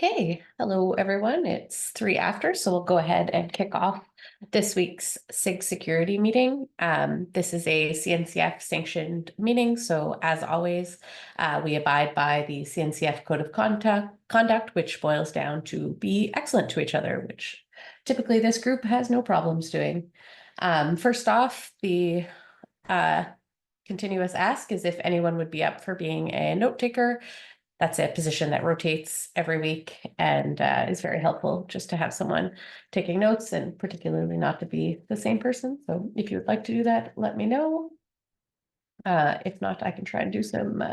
Okay, hello everyone. It's 3 after, so we'll go ahead and kick off this week's SIG security meeting. This is a CNCF sanctioned meeting, so as always, we abide by the CNCF Code of Conduct, which boils down to be excellent to each other, which typically this group has no problems doing. First off, the continuous ask is if anyone would be up for being a note taker. That's a position that rotates every week and is very helpful just to have someone taking notes and particularly not to be the same person. So if you would like to do that, let me know. If not, I can try and do some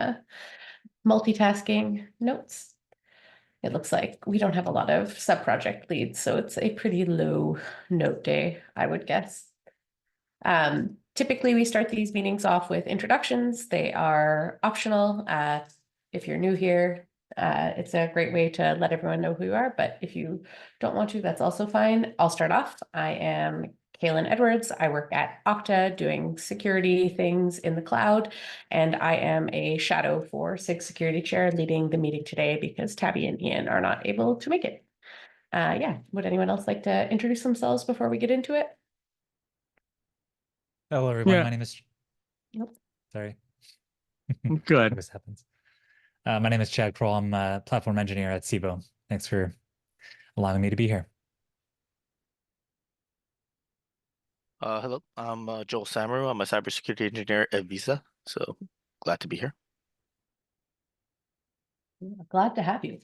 multitasking notes. It looks like we don't have a lot of sub-project leads, so it's a pretty low note day, I would guess. Typically, we start these meetings off with introductions. They are optional. If you're new here, it's a great way to let everyone know who you are, but if you don't want to, that's also fine. I'll start off. I am Kaylin Edwards. I work at Okta doing security things in the cloud, and I am a shadow for SIG Security Chair leading the meeting today because Tabby and Ian are not able to make it. Yeah, would anyone else like to introduce themselves before we get into it? Hello, everyone. Yeah. My name is. Nope. Sorry. Good. This happens. My name is Chad Kroll. I'm a platform engineer at SIBO. Thanks for allowing me to be here. Hello, I'm Joel Samaru. I'm a cybersecurity engineer at Visa, so glad to be here. Glad to have you.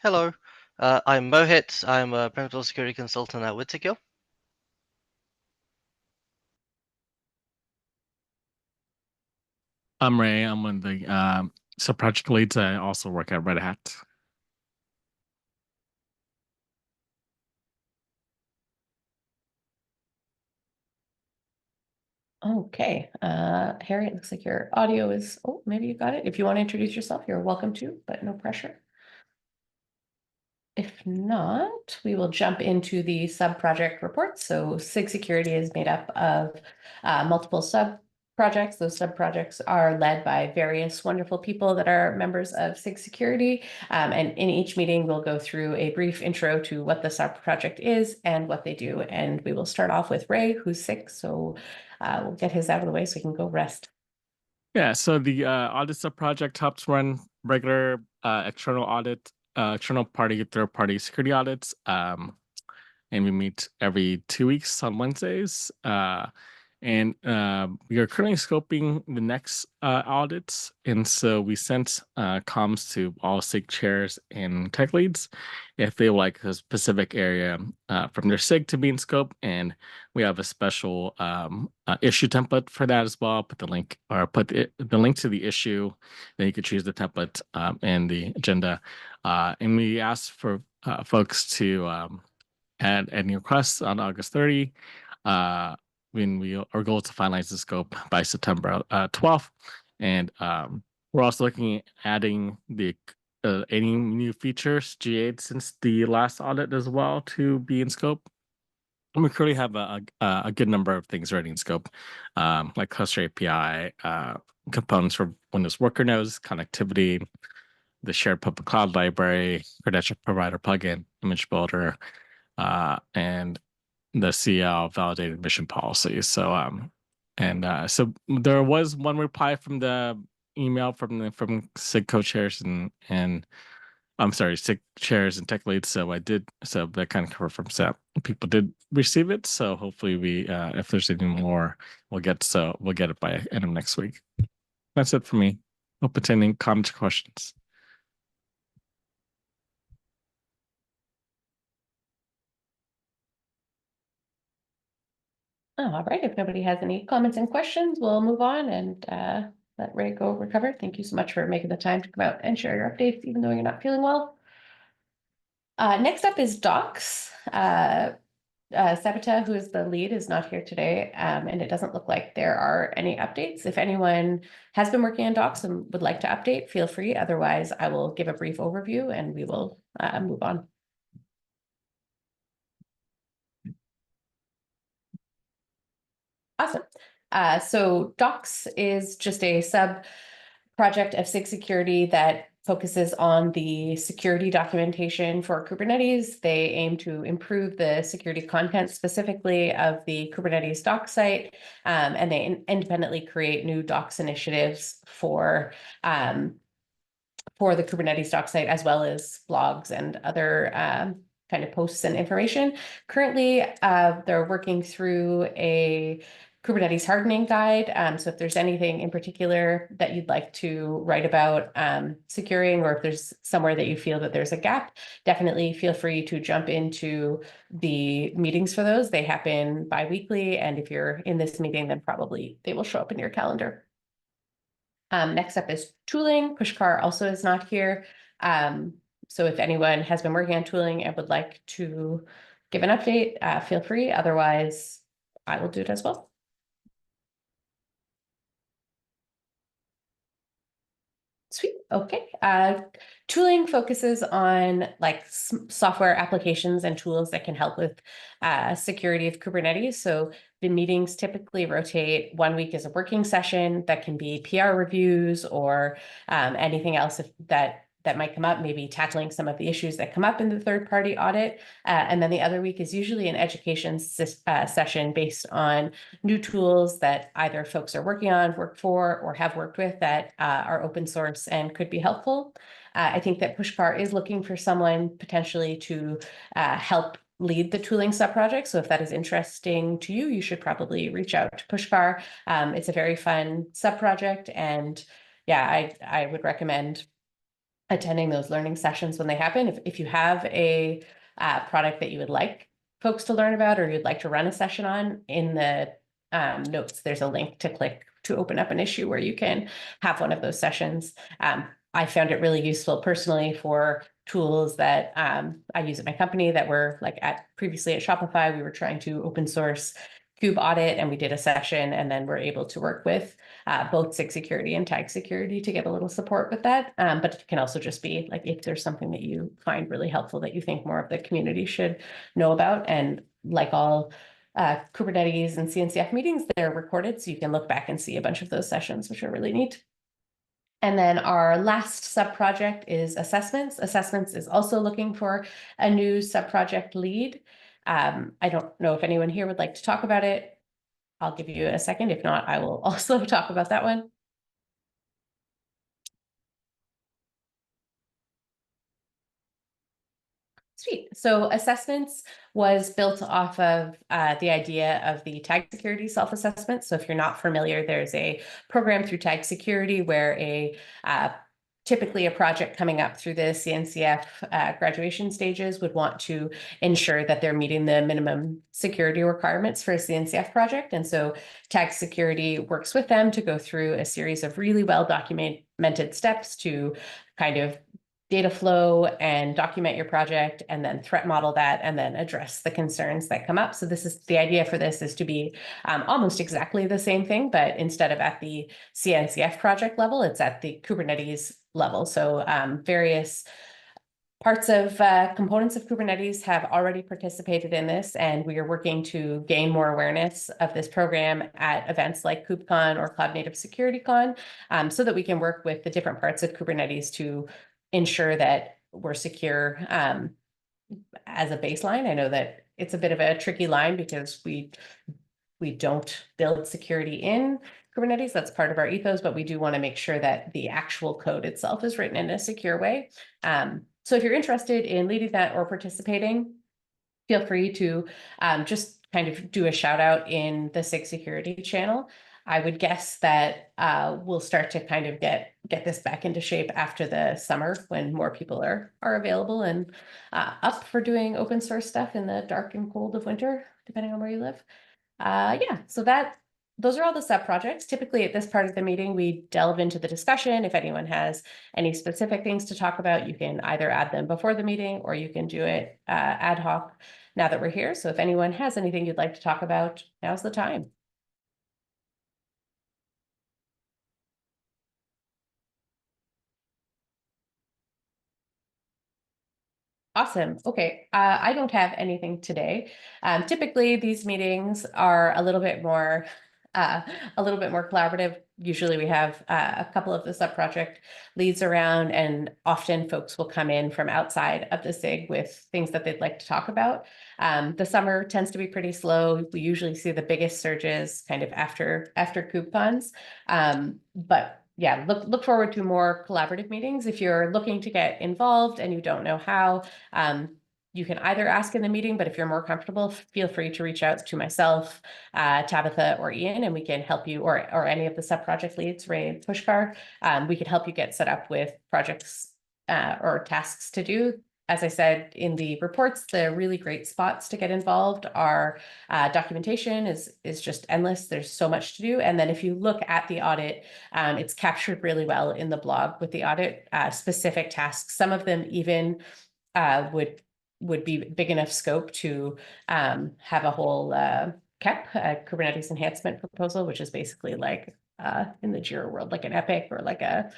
Hello, I'm Mohit. I'm a principal security consultant at Whittaker. I'm Ray. I'm one of the sub-project leads. I also work at Red Hat. Okay, Harry, it looks like your audio is, oh, maybe you got it. If you want to introduce yourself, you're welcome to, but no pressure. If not, we will jump into the sub-project reports. So SIG Security is made up of multiple sub-projects. Those sub-projects are led by various wonderful people that are members of SIG Security. And in each meeting, we'll go through a brief intro to what the sub-project is and what they do. And we will start off with Ray, who's sick. So we'll get his out of the way so he can go rest. Yeah, so the audit sub-project helps run regular external audit, external party, third-party security audits. And we meet every 2 weeks on Wednesdays. And we are currently scoping the next audits. And so we sent comms to all SIG chairs and tech leads if they would like a specific area from their SIG to be in scope. And we have a special issue template for that as well. Put the link the link to the issue. Then you could choose the template and the agenda. And we asked for folks to add any requests on August 30. Our goal is to finalize the scope by September 12th, and we're also looking at adding the any new features GA'd since the last audit as well to be in scope. And we currently have a good number of things already in scope, like cluster API, components for Windows Worker Nodes, connectivity, the shared public cloud library, credential provider plugin, image builder, and the CL validated mission policy. So so there was one reply from the email from SIG co-chairs and I'm sorry, SIG chairs and tech leads. So that kind of confirms that people did receive it. So hopefully we if there's any more, we'll get it by end of next week. That's it for me. Open to any comments or questions. All right, if nobody has any comments and questions, we'll move on and let Ray go recover. Thank you so much for making the time to come out and share your updates, even though you're not feeling well. Next up is Docs. Sabita, who is the lead, is not here today, and it doesn't look like there are any updates. If anyone has been working on Docs and would like to update, feel free. Otherwise, I will give a brief overview and we will move on. Awesome. So Docs is just a sub project of SIG Security that focuses on the security documentation for Kubernetes. They aim to improve the security content specifically of the Kubernetes doc site, and they independently create new docs initiatives for the Kubernetes doc site, as well as blogs and other kind of posts and information. Currently, they're working through a Kubernetes hardening guide. So if there's anything in particular that you'd like to write about securing, or if there's somewhere that you feel that there's a gap, definitely feel free to jump into the meetings for those. They happen bi-weekly, and if you're in this meeting, then probably they will show up in your calendar. Next up is tooling. Pushkar also is not here. So if anyone has been working on tooling and would like to give an update, feel free. Otherwise, I will do it as well. Sweet. Okay. Tooling focuses on like software applications and tools that can help with security of Kubernetes. So the meetings typically rotate. 1 week is a working session that can be PR reviews or anything else that might come up, maybe tackling some of the issues that come up in the third-party audit. And then the other week is usually an education session based on new tools that either folks are working on, work for, or have worked with that are open source and could be helpful. I think that Pushkar is looking for someone potentially to help lead the tooling sub-project. So if that is interesting to you, you should probably reach out to Pushkar. It's a very fun sub-project, and yeah, I would recommend attending those learning sessions when they happen. If you have a product that you would like folks to learn about, or you'd like to run a session on, in the notes, there's a link to click to open up an issue where you can have one of those sessions. I found it really useful personally for tools that I use at my company that were like previously at Shopify. We were trying to open source Kube audit, and we did a session, and then we're able to work with both SIG security and tag security to get a little support with that. But it can also just be like, if there's something that you find really helpful that you think more of the community should know about. And like all Kubernetes and CNCF meetings, they're recorded, so you can look back and see a bunch of those sessions, which are really neat. And then our last sub-project is assessments. Assessments is also looking for a new sub-project lead. I don't know if anyone here would like to talk about it. I'll give you a second. If not, I will also talk about that one. Sweet. So assessments was built off of the idea of the tag security self-assessment. So if you're not familiar, there's a program through tag security where typically a project coming up through the CNCF graduation stages would want to ensure that they're meeting the minimum security requirements for a CNCF project. And so tag security works with them to go through a series of really well documented steps to kind of data flow and document your project, and then threat model that, and then address the concerns that come up. So this is the idea for this, is to be almost exactly the same thing, but instead of at the CNCF project level, it's at the Kubernetes level. So various parts of components of Kubernetes have already participated in this, and we are working to gain more awareness of this program at events like KubeCon or Cloud Native Security Con, so that we can work with the different parts of Kubernetes to ensure that we're secure as a baseline. I know that it's a bit of a tricky line because we don't build security in Kubernetes. That's part of our ethos, but we do want to make sure that the actual code itself is written in a secure way. So if you're interested in leading that or participating, feel free to just kind of do a shout out in the SIG security channel. I would guess that we'll start to kind of get this back into shape after the summer, when more people are available and up for doing open source stuff in the dark and cold of winter, depending on where you live. Yeah, so those are all the sub projects. Typically at this part of the meeting, we delve into the discussion. If anyone has any specific things to talk about, you can either add them before the meeting, or you can do it ad hoc now that we're here. So if anyone has anything you'd like to talk about, now's the time. Awesome. Okay. I don't have anything today. Typically, these meetings are a little bit more a little bit more collaborative. Usually we have a couple of the sub-project leads around, and often folks will come in from outside of the SIG with things that they'd like to talk about. The summer tends to be pretty slow. We usually see the biggest surges kind of after KubeCons. But yeah, look forward to more collaborative meetings. If you're looking to get involved and you don't know how, you can either ask in the meeting, but if you're more comfortable, feel free to reach out to myself, Tabitha, or Ian, and we can help you, or any of the sub-project leads, Ray, Pushkar. We can help you get set up with projects or tasks to do. As I said in the reports, the really great spots to get involved are documentation is just endless. There's so much to do. And then if you look at the audit, it's captured really well in the blog with the audit specific tasks. Some of them even would be big enough scope to have a whole KEP, Kubernetes enhancement proposal, which is basically like in the Jira world, like an epic or like a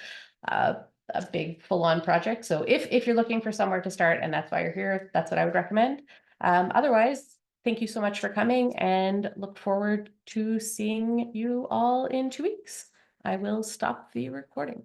big full-on project. So if you're looking for somewhere to start and that's why you're here, that's what I would recommend. Otherwise, thank you so much for coming and look forward to seeing you all in 2 weeks. I will stop the recording.